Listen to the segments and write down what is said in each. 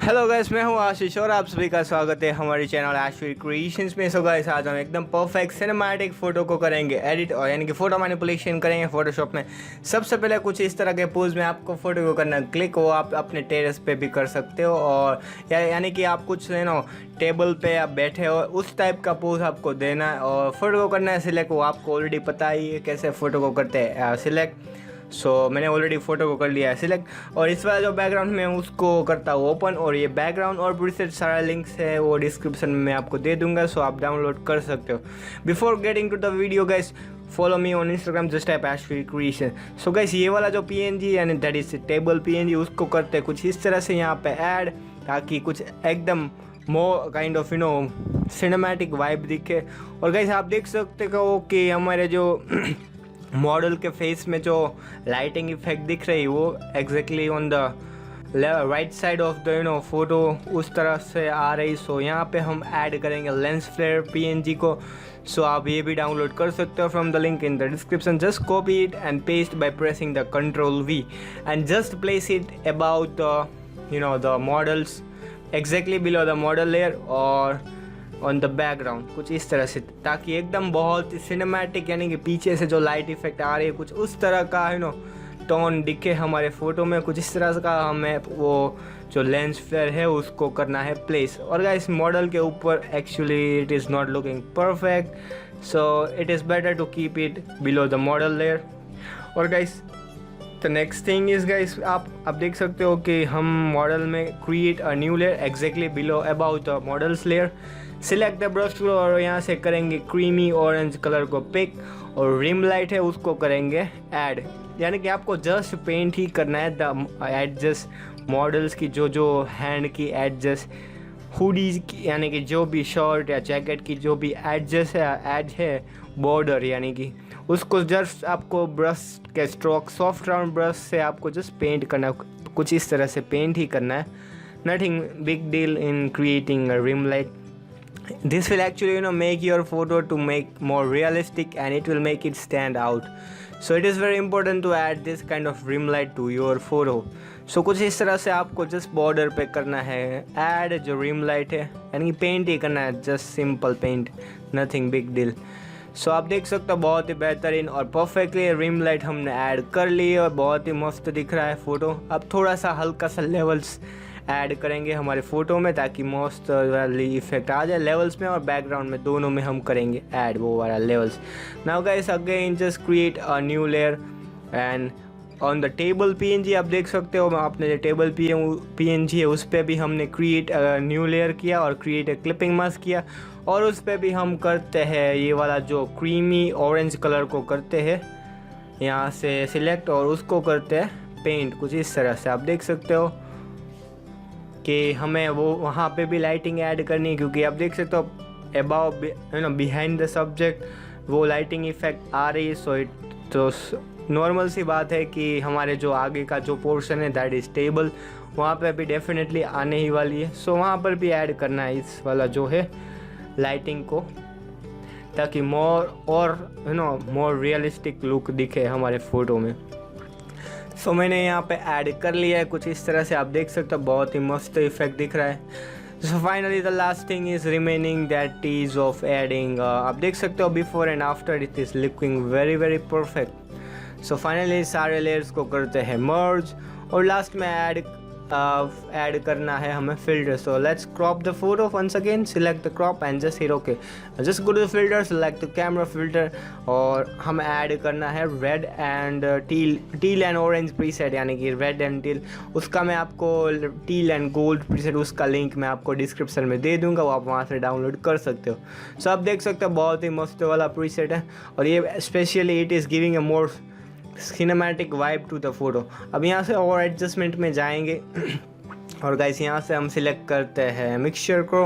Hello guys, मैं हूं आशीष और आप सभी का स्वागत है हमारे चैनल ashvircreations में। सो गाइस, आज हम एकदम परफेक्ट सिनेमैटिक फ़ोटो को करेंगे एडिट, और यानी कि फ़ोटो मैनिपुलेशन करेंगे फोटोशॉप में। सबसे पहले कुछ इस तरह के पोज में आपको फ़ोटो को करना क्लिक, वो आप अपने टेरेस पे भी कर सकते हो, और यानी कि आप कुछ टेबल पे आप बैठे हो उस टाइप का पोज आपको देना है और फ़ोटो को करना है सिलेक्ट। वो आपको ऑलरेडी पता ही है कैसे फ़ोटो को करते हैं सिलेक्ट। मैंने ऑलरेडी फ़ोटो को कर लिया है सिलेक्ट, और इस वाला जो बैकग्राउंड में उसको करता हूँ ओपन, और ये बैकग्राउंड और प्रीसेट सारा लिंक्स है वो डिस्क्रिप्शन में मैं आपको दे दूंगा, सो आप डाउनलोड कर सकते हो। Before getting to the video guys, follow me on Instagram, just type ashvircreations। So guys, ये वाला जो PNG यानी दैट इज टेबल PNG, उसको करते हैं कुछ इस तरह से यहाँ पे ऐड, ताकि कुछ एकदम more kind of cinematic vibe दिखे। और गाइस, आप देख सकते हो कि हमारे जो मॉडल के फेस में जो लाइटिंग इफेक्ट दिख रही है वो exactly on the right side of the photo उस तरह से आ रही। सो यहाँ पे हम ऐड करेंगे लेंस फ्लेयर PNG को। सो आप ये भी डाउनलोड कर सकते हो from the link in the description. Just copy it and paste by pressing the Ctrl+V and just place it about the models exactly below the model layer और on the background, कुछ इस तरह से, ताकि एकदम बहुत ही सिनेमैटिक यानी कि पीछे से जो लाइट इफेक्ट आ रही है कुछ उस तरह का टोन दिखे हमारे फ़ोटो में। कुछ इस तरह का हमें वो जो लेंस फ्लेयर है उसको करना है प्लेस। और गाइस, मॉडल के ऊपर actually it is not looking perfect, so it is better to keep it below the model layer. और guys, the next thing is guys, आप देख सकते हो कि हम मॉडल में create a new layer exactly below about the models layer. Select the brush tool और यहाँ से करेंगे क्रीमी ऑरेंज कलर को पिक, और रिम लाइट है उसको करेंगे ऐड, यानी कि आपको जस्ट पेंट ही करना है द एडजस्ट मॉडल्स की जो हैंड की एडजस्ट, हुडीज की यानी कि जो भी शर्ट या जैकेट की जो भी एडजस्ट है एज है बॉर्डर, यानी कि उसको जस्ट आपको ब्रश के स्ट्रोक सॉफ्ट राउंड ब्रश से आपको जस्ट पेंट करना, कुछ इस तरह से पेंट ही करना है। Nothing big deal in creating a rim light. This will actually make your photo to make more realistic, and it will make it stand out. So it is very important to add this kind of rim light to your photo. So कुछ इस तरह से आपको just border पे करना है add जो rim light है, यानी कि पेंट ही करना है, just simple paint, nothing big deal. So आप देख सकते हो बहुत ही बेहतरीन और परफेक्टली रिम लाइट हमने ऐड कर ली है और बहुत ही मस्त दिख रहा है फ़ोटो। अब थोड़ा सा हल्का सा लेवल्स ऐड करेंगे हमारे फ़ोटो में ताकि मस्त वाली इफेक्ट आ जाए लेवल्स में और बैकग्राउंड में, दोनों में हम करेंगे ऐड वो वाला levels. Now guys, again just create a new layer and on the table PNG आप देख सकते हो आपने जो टेबल PNG है उस पर भी हमने क्रिएट न्यू लेयर किया और क्रिएट अ क्लिपिंग मास्क किया, और उस पर भी हम करते हैं ये वाला जो क्रीमी ऑरेंज कलर को करते हैं, यहाँ से सिलेक्ट और उसको करते हैं पेंट, कुछ इस तरह से। आप देख सकते हो कि हमें वो वहाँ पे भी लाइटिंग ऐड करनी है, क्योंकि आप देख सकते हो अबाउ बिहाइंड द सब्जेक्ट वो लाइटिंग इफेक्ट आ रही है। तो नॉर्मल सी बात है कि हमारे जो आगे का जो पोर्शन है दैट इज टेबल, वहाँ पे भी डेफिनेटली आने ही वाली है। सो वहाँ पर भी ऐड करना है इस वाला जो है लाइटिंग को, ताकि मोर रियलिस्टिक लुक दिखे हमारे फ़ोटो में। सो मैंने यहाँ पे ऐड कर लिया है कुछ इस तरह से, आप देख सकते हो बहुत ही मस्त इफेक्ट दिख रहा है। So finally the last thing is remaining, that is of adding, आप देख सकते हो before and after it is looking very very perfect. So finally सारे लेयर्स को करते हैं मर्ज, और लास्ट में ऐड करना है हमें filter. So let's crop the photo once again, select the crop and just hit okay, just go to the filter, select the camera filter, और हम ऐड करना है red and teal and orange preset, यानी कि red and teal. उसका मैं आपको teal and gold preset उसका लिंक मैं आपको डिस्क्रिप्शन में दे दूंगा, वो आप वहाँ से डाउनलोड कर सकते हो। सो आप देख सकते हो बहुत ही मस्त वाला प्रीसेट है, और ये specially it is giving a more cinematic vibe to the photo. अब यहाँ से और एडजस्टमेंट में जाएंगे और गाइस यहाँ से हम सिलेक्ट करते हैं मिक्सचर को,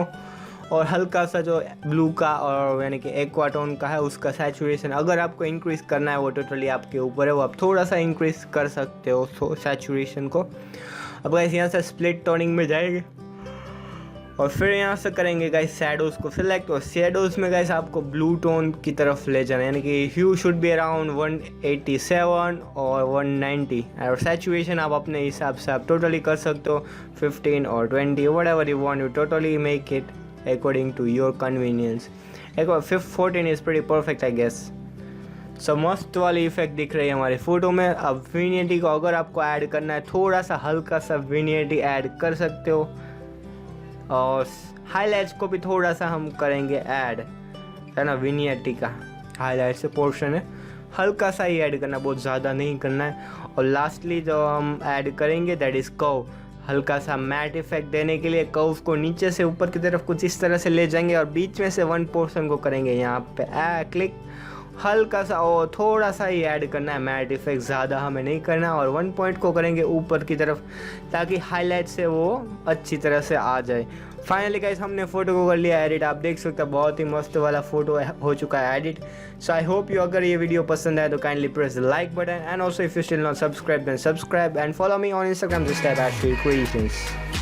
और हल्का सा जो ब्लू का और यानी कि एक्वा टोन का है उसका सैचुरेशन अगर आपको इंक्रीज़ करना है वो टोटली आपके ऊपर है, वो आप थोड़ा सा इंक्रीज़ कर सकते हो सैचुरेशन को। अब गाइस यहाँ से स्प्लिट टोनिंग में जाएंगे और फिर यहाँ से करेंगे गाइस शैडोज़ को सिलेक्ट, और शैडोज़ में गाइस आपको ब्लू टोन की तरफ ले जाना है, यानी कि ह्यू शुड बी अराउंड 187 और 190, और सैचुरेशन आप अपने हिसाब से आप टोटली कर सकते हो 15 और 20, whatever you want, you totally make it according to your convenience. एक बार 14 is pretty perfect I guess. So मस्त वाली इफेक्ट दिख रही है हमारे फ़ोटो में। अब विनियटी को अगर आपको ऐड करना है, थोड़ा सा हल्का सा विनियटी ऐड कर सकते हो, और हाईलाइट्स को भी थोड़ा सा हम करेंगे ऐड, है ना। विनियटी का हाईलाइट से पोर्शन है, हल्का सा ही ऐड करना, बहुत ज़्यादा नहीं करना है। और लास्टली जो हम ऐड करेंगे दैट इज़ कर्व, हल्का सा मैट इफेक्ट देने के लिए कर्व को नीचे से ऊपर की तरफ कुछ इस तरह से ले जाएंगे, और बीच में से वन पोर्शन को करेंगे यहाँ पे क्लिक, हल्का सा और थोड़ा सा ही ऐड करना है मैट इफेक्ट, ज़्यादा हमें नहीं करना। और वन पॉइंट को करेंगे ऊपर की तरफ, ताकि हाईलाइट से वो अच्छी तरह से आ जाए। फाइनली गाइस हमने फ़ोटो को कर लिया एडिट, आप देख सकते हैं बहुत ही मस्त वाला फ़ोटो हो चुका है edit. So I hope you, अगर ये वीडियो पसंद आए तो kindly press the like button, and also if you still not subscribe then subscribe, and follow me on Instagram this type ashvircreations।